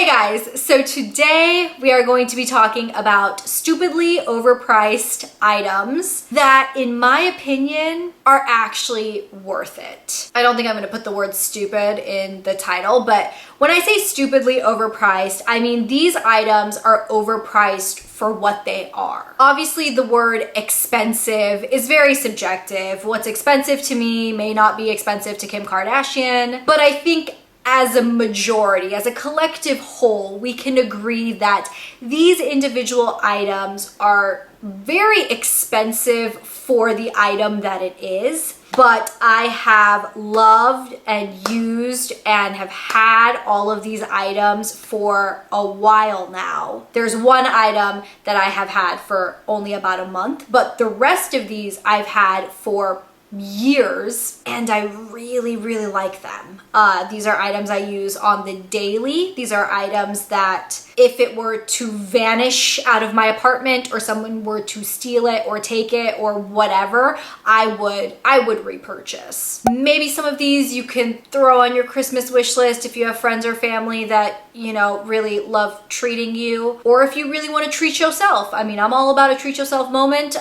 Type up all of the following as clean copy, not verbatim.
guys, so today we are going to be talking about stupidly overpriced items that, in my opinion, are actually worth it. I don't think I'm going to put the word stupid in the title, but when I say stupidly overpriced, I mean these items are overpriced for what they are. Obviously, the word expensive is very subjective. What's expensive to me may not be expensive to Kim Kardashian, but I think as a majority, as a collective whole, we can agree that these individual items are very expensive for the item that it is. But I have loved and used and have had all of these items for a while now. There's one item that I have had for only about a month, but the rest of these I've had for years, and I really like them. These are items I use on the daily. These are items that if it were to vanish out of my apartment or someone were to steal it or take it or whatever, I would repurchase. Maybe some of these you can throw on your Christmas wish list if you have friends or family that, you know, really love treating you, or if you really want to treat yourself. I mean, I'm all about a treat yourself moment.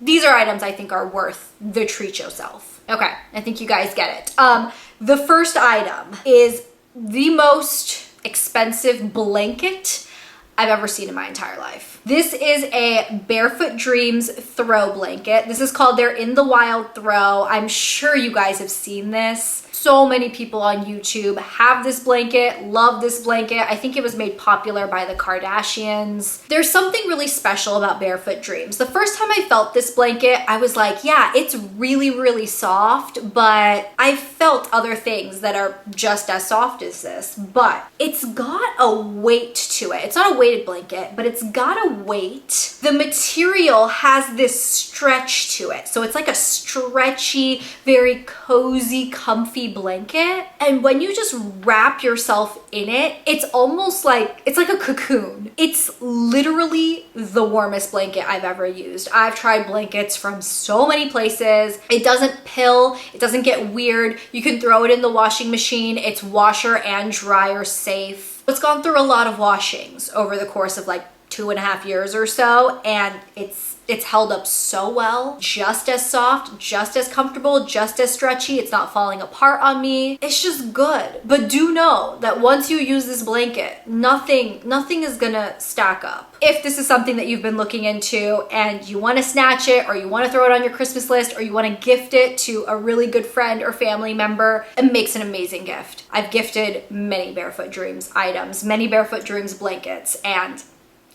These are items I think are worth the treat yourself. Okay, I think you guys get it. The first item is the most expensive blanket I've ever seen in my entire life. This is a Barefoot Dreams throw blanket. This is called their In the Wild throw. I'm sure you guys have seen this. So many people on YouTube have this blanket, love this blanket. I think it was made popular by the Kardashians. There's something really special about Barefoot Dreams. The first time I felt this blanket, I was like, yeah, it's really soft, but I felt other things that are just as soft as this, but it's got a weight to it. It's not a weighted blanket, but it's got a weight. The material has this stretch to it. So it's like a stretchy, very cozy, comfy blanket, and when you just wrap yourself in it, it's almost like it's like a cocoon. It's literally the warmest blanket I've ever used. I've tried blankets from so many places. It doesn't pill, it doesn't get weird. You can throw it in the washing machine. It's washer and dryer safe. It's gone through a lot of washings over the course of like 2.5 years or so, and it's held up so well. Just as soft, just as comfortable, just as stretchy. It's not falling apart on me. It's just good. But do know that once you use this blanket, nothing is gonna stack up. If this is something that you've been looking into and you want to snatch it, or you want to throw it on your Christmas list, or you want to gift it to a really good friend or family member, it makes an amazing gift. I've gifted many Barefoot Dreams items, many Barefoot Dreams blankets, and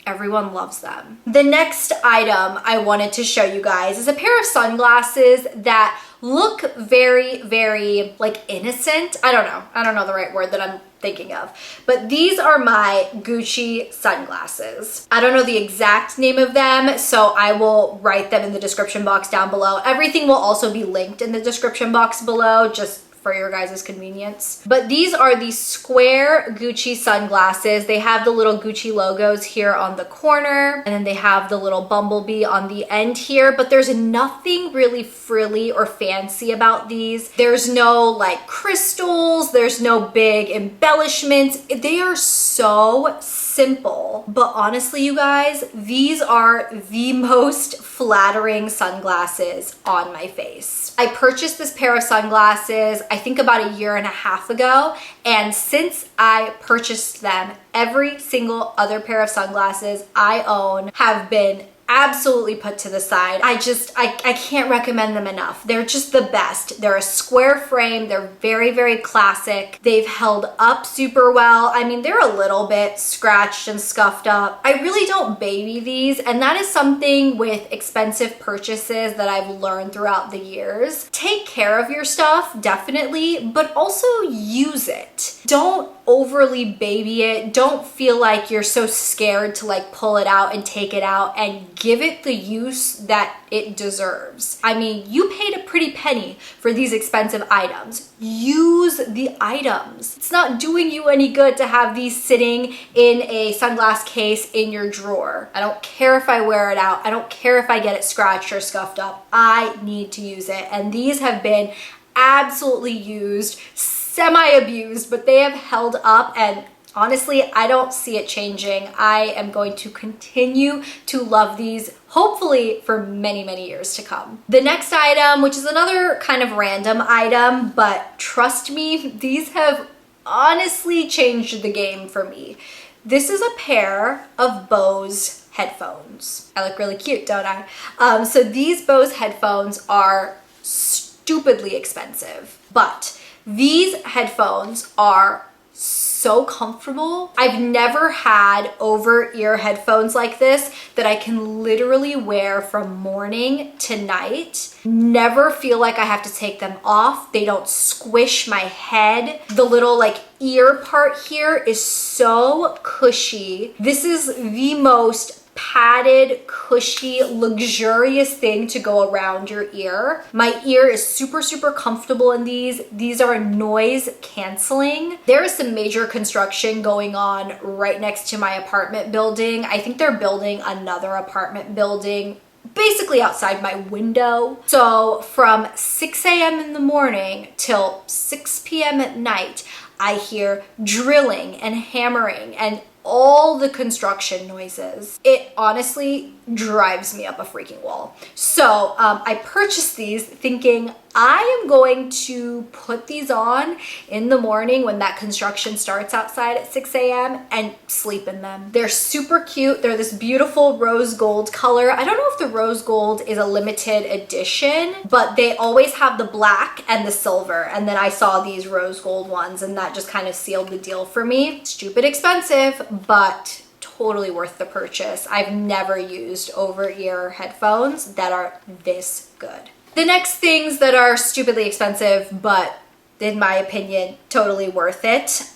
everyone loves them. The next item I wanted to show you guys is a pair of sunglasses that look very like innocent. I don't know the right word that I'm thinking of, but these are my Gucci sunglasses. I don't know the exact name of them, so I will write them in the description box down below. Everything will also be linked in the description box below, just for your guys' convenience. But these are the square Gucci sunglasses. They have the little Gucci logos here on the corner, and then they have the little bumblebee on the end here, but there's nothing really frilly or fancy about these. There's no like crystals, there's no big embellishments. They are so simple, but honestly, you guys, these are the most flattering sunglasses on my face. I purchased this pair of sunglasses, I think about 1.5 years ago, and since I purchased them, every single other pair of sunglasses I own have been absolutely put to the side. I can't recommend them enough. They're just the best. They're a square frame. They're very classic. They've held up super well. I mean, they're a little bit scratched and scuffed up. I really don't baby these, and that is something with expensive purchases that I've learned throughout the years. Take care of your stuff, definitely, but also use it. Don't overly baby it. Don't feel like you're so scared to like pull it out and take it out, and give it the use that it deserves. I mean, you paid a pretty penny for these expensive items. Use the items. It's not doing you any good to have these sitting in a sunglass case in your drawer. I don't care if I wear it out. I don't care if I get it scratched or scuffed up. I need to use it. And these have been absolutely used, semi-abused, but they have held up, and honestly, I don't see it changing. I am going to continue to love these, hopefully for many, many years to come. The next item, which is another kind of random item, but trust me, these have honestly changed the game for me. This is a pair of Bose headphones. I look really cute, don't I? So these Bose headphones are stupidly expensive, but these headphones are so comfortable. I've never had over-ear headphones like this that I can literally wear from morning to night. Never feel like I have to take them off. They don't squish my head. The little like ear part here is so cushy. This is the most padded, cushy, luxurious thing to go around your ear. My ear is super, super comfortable in these. These are noise canceling. There is some major construction going on right next to my apartment building. I think they're building another apartment building basically outside my window. So from 6 a.m. in the morning till 6 p.m. at night, I hear drilling and hammering and all the construction noises. It honestly drives me up a freaking wall. So I purchased these thinking I am going to put these on in the morning when that construction starts outside at 6 a.m. and sleep in them. They're super cute. They're this beautiful rose gold color. I don't know if the rose gold is a limited edition, but they always have the black and the silver. And then I saw these rose gold ones and that just kind of sealed the deal for me. Stupid expensive, but totally worth the purchase. I've never used over-ear headphones that are this good. The next things that are stupidly expensive, but in my opinion, totally worth it.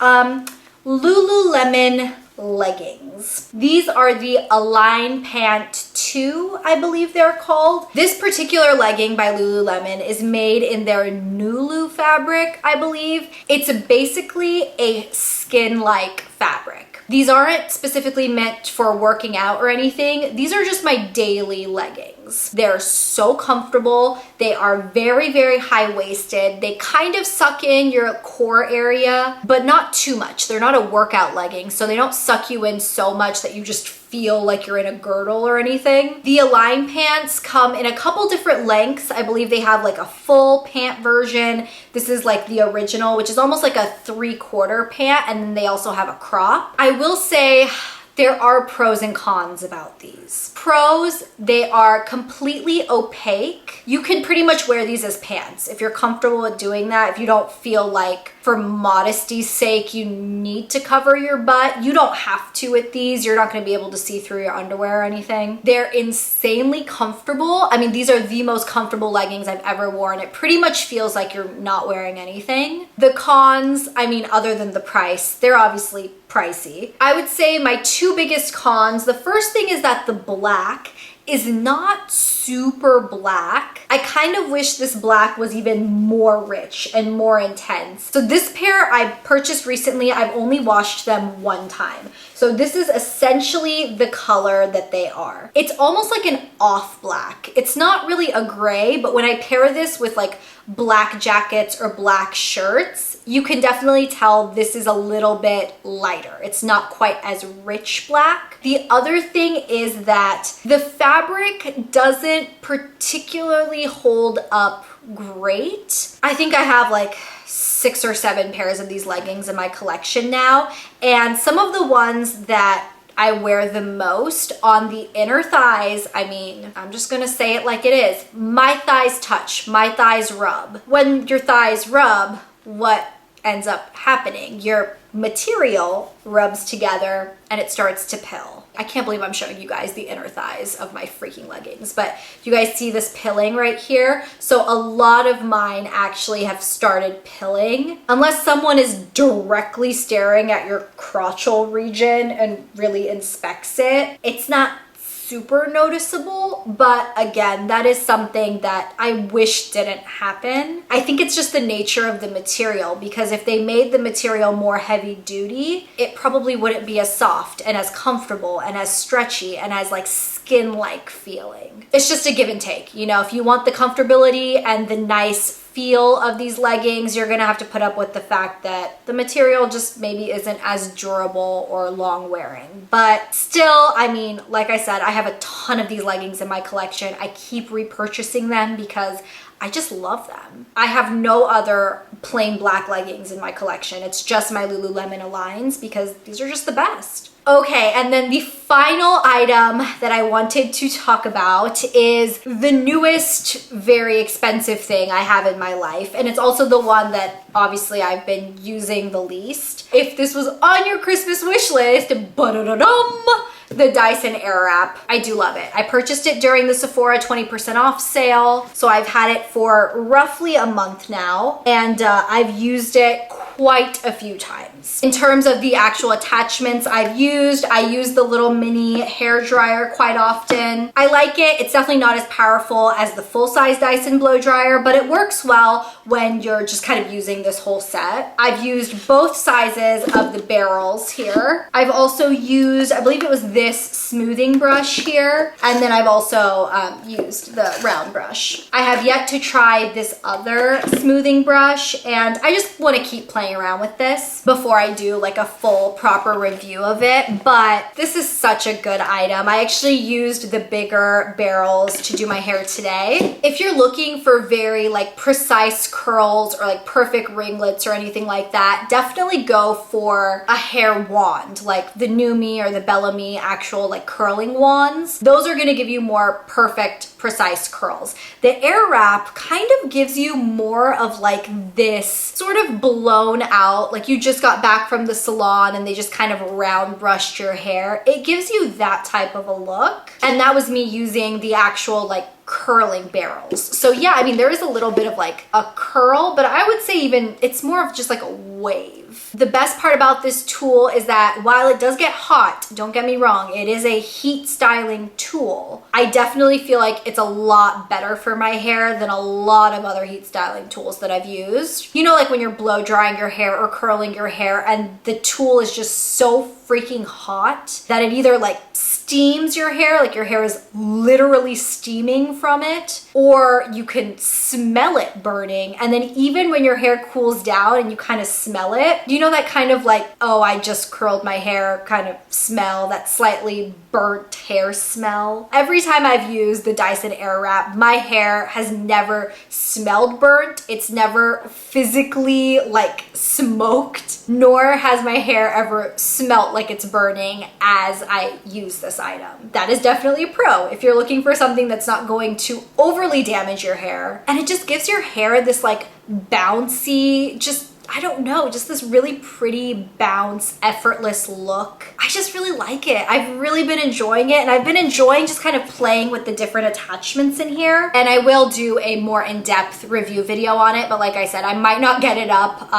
Lululemon leggings. These are the Align Pant 2, I believe they're called. This particular legging by Lululemon is made in their Nulu fabric, I believe. It's basically a skin-like fabric. These aren't specifically meant for working out or anything. These are just my daily leggings. They're so comfortable. They are very, very high-waisted. They kind of suck in your core area, but not too much. They're not a workout legging, so they don't suck you in so much that you just feel like you're in a girdle or anything. The Align pants come in a couple different lengths. I believe they have like a full pant version. This is like the original, which is almost like a 3/4 pant, and then they also have a crop. I will say there are pros and cons about these. Pros, they are completely opaque. You can pretty much wear these as pants if you're comfortable with doing that. If you don't feel like for modesty's sake you need to cover your butt, you don't have to with these. You're not going to be able to see through your underwear or anything. They're insanely comfortable. I mean, these are the most comfortable leggings I've ever worn. It pretty much feels like you're not wearing anything. The cons, I mean, other than the price, they're obviously pricey. I would say my two biggest cons, the first thing is that the black is not super black. I kind of wish this black was even more rich and more intense. So this pair I purchased recently. I've only washed them one time. So this is essentially the color that they are. It's almost like an off black. It's not really a gray, but when I pair this with like black jackets or black shirts, you can definitely tell this is a little bit lighter. It's not quite as rich black. The other thing is that the fabric doesn't particularly hold up great. I think I have like 6 or 7 pairs of these leggings in my collection now, and some of the ones that I wear the most on the inner thighs, I mean, I'm just gonna say it like it is. My thighs touch, my thighs rub. When your thighs rub, what ends up happening? Your material rubs together and it starts to pill. I can't believe I'm showing you guys the inner thighs of my freaking leggings, but you guys see this pilling right here? So a lot of mine actually have started pilling. Unless someone is directly staring at your crotchal region and really inspects it, it's not super noticeable, but again, that is something that I wish didn't happen. I think it's just the nature of the material, because if they made the material more heavy duty, it probably wouldn't be as soft and as comfortable and as stretchy and as like skin-like feeling. It's just a give and take. You know, if you want the comfortability and the nice feel of these leggings, you're gonna have to put up with the fact that the material just maybe isn't as durable or long wearing. But still, I mean, like I said, I have a ton of these leggings in my collection. I keep repurchasing them because I just love them. I have no other plain black leggings in my collection. It's just my Lululemon Aligns because these are just the best. Okay, and then the final item that I wanted to talk about is the newest, very expensive thing I have in my life. And it's also the one that obviously I've been using the least. If this was on your Christmas wish list, ba-da-da-dum, the Dyson Airwrap. I do love it. I purchased it during the Sephora 20% off sale. So I've had it for roughly a month now, and I've used it quite a few times. In terms of the actual attachments I use the little mini hair dryer quite often. I like it. It's definitely not as powerful as the full-size Dyson blow dryer, but it works well when you're just kind of using this whole set. I've used both sizes of the barrels here. I've also used, I believe it was this smoothing brush here, and then I've also used the round brush. I have yet to try this other smoothing brush, and I just want to keep playing around with this before I do like a full proper review of it. But this is such a good item. I actually used the bigger barrels to do my hair today. If you're looking for very like precise curls or like perfect ringlets or anything like that, definitely go for a hair wand, like the Numi or the Bellamy actual like curling wands. Those are going to give you more perfect, precise curls. The Airwrap kind of gives you more of like this sort of blown out, like you just got back from the salon and they just kind of round brushed your hair. It gives you that type of a look. And that was me using the actual like curling barrels. So yeah, I mean, there is a little bit of like a curl, but I would say even it's more of just like a wave. The best part about this tool is that while it does get hot, don't get me wrong, it is a heat styling tool. I definitely feel like it's a lot better for my hair than a lot of other heat styling tools that I've used. You know, like when you're blow drying your hair or curling your hair and the tool is just so freaking hot that it either like steams your hair, like your hair is literally steaming from it, or you can smell it burning. And then even when your hair cools down and you kind of smell it, you know that kind of like, oh, I just curled my hair kind of smell, that slightly burnt hair smell. Every time I've used the Dyson Airwrap, my hair has never smelled burnt. It's never physically like smoked, nor has my hair ever smelt like it's burning as I use this item. That is definitely a pro if you're looking for something that's not going to overly damage your hair. And it just gives your hair this like bouncy, just I don't know, just this really pretty bounce, effortless look. I just really like it. I've really been enjoying it, and I've been enjoying just kind of playing with the different attachments in here. And I will do a more in-depth review video on it, but like I said, I might not get it up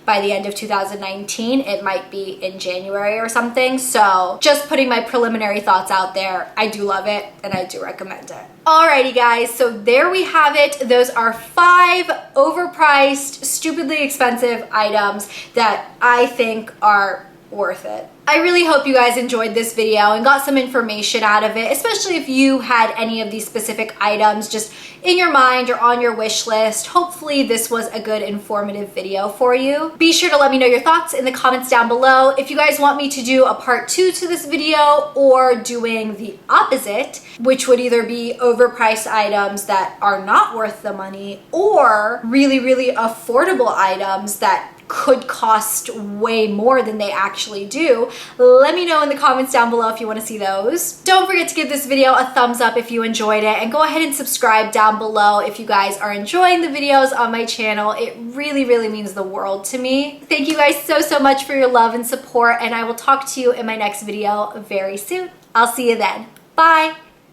by the end of 2019. It might be in January or something. So just putting my preliminary thoughts out there. I do love it, and I do recommend it. Alrighty guys, so there we have it. Those are 5 overpriced, stupidly expensive items that I think are worth it. I really hope you guys enjoyed this video and got some information out of it, especially if you had any of these specific items just in your mind or on your wish list. Hopefully this was a good informative video for you. Be sure to let me know your thoughts in the comments down below. If you guys want me to do a part 2 to this video or doing the opposite, which would either be overpriced items that are not worth the money or really, really affordable items that could cost way more than they actually do, let me know in the comments down below if you want to see those. Don't forget to give this video a thumbs up if you enjoyed it, and go ahead and subscribe down below if you guys are enjoying the videos on my channel. It really, really means the world to me. Thank you guys so much for your love and support, and I will talk to you in my next video very soon. I'll see you then. Bye!